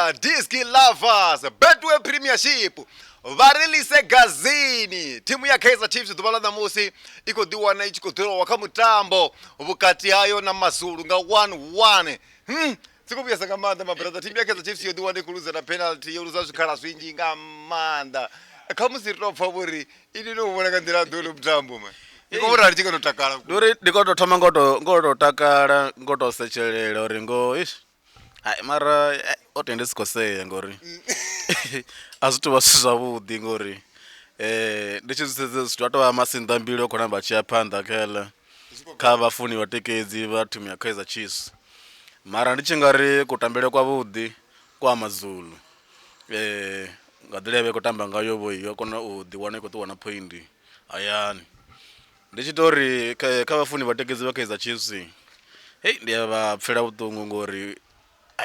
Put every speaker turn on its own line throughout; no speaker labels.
Hallelujah, DISKI lovers, Betway Premiership. Varilise gazini timu ya Kaizer Chiefs dubala na musi iko diwana ichi kutoro wakamutambo bukati hayo na Mazulu nga 1-1 sikupya sakamanda my brother timu ya Kaizer Chiefs yo diwana kuluza na penalty yo luza zikhala swinji nga manda kamusiro favori ili no ubona kandira ndolo mtambo man ikobora ritiko notakala
dore dikoto thoma ngoto takala ngoto sechelela uri ngo ish hai mara otende sikoseya ngori azito basuza vudi ngori ndechizise zwatwa amasinda mbilo kona bachiya phanda khala kha vafuni vatekedzi vathu ya Kaizer Chiefs mara ndichingari kutambele kwa vudi kwa Mazulu ngadileve kutamba ngayo boyo kona u diwana ko tuwana point ayani ndichitori kha vafuni vatekedzi va Kaizer Chiefs hey ndiya pfela vutungu ngori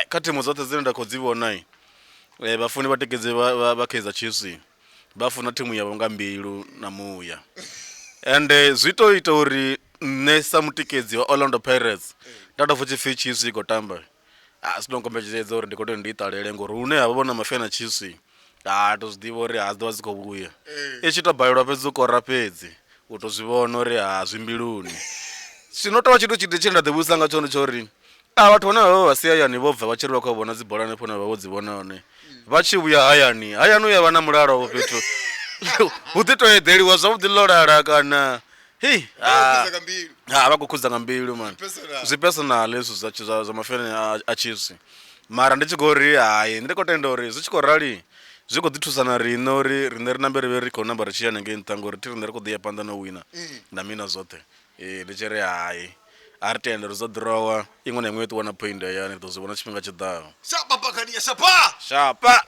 kati muzote zine ndakodzivona vafuni vatekedzi va Kaizer Chiefs bafuna timu yavo nga mbilu na muya and zwitoita uri nesa mutikedzi wa Orlando Pirates ndatofuchi fi Chiefs iko tamba sinongombedzedza uri ndikoto ndiitalele ngori une havona mafana Chiefs tozvidiva uri hazidiva zikovuya ichitobayirwa pedzi ukora pedzi utozvivona uri hazvimbiluni chinotova chitu chiti chendadhivusanga chono chori vathu vona vavo vasiya yani vobva vachiri vakavona dzibhola nepona vavodzivona one vachiuya hayani uya vana mulalo wo fhethu utitoedheliwa zvavudi lolala kana vakukhudza nga mbilu man zvipersonal izvo zva mafani a Chiefs mara ndichigori hayi ndirikotenda uri zvichikorali zvikodhithusana rino ri rine ri nambe rive rikho namba richiya nenge ntango ri tirine rikodiya panda no wina na mina zote ndichiri hayi ari tenda rizodhirowa imwe na imwe yetiwana point yani tozivona chifhinga chidaho
shapa.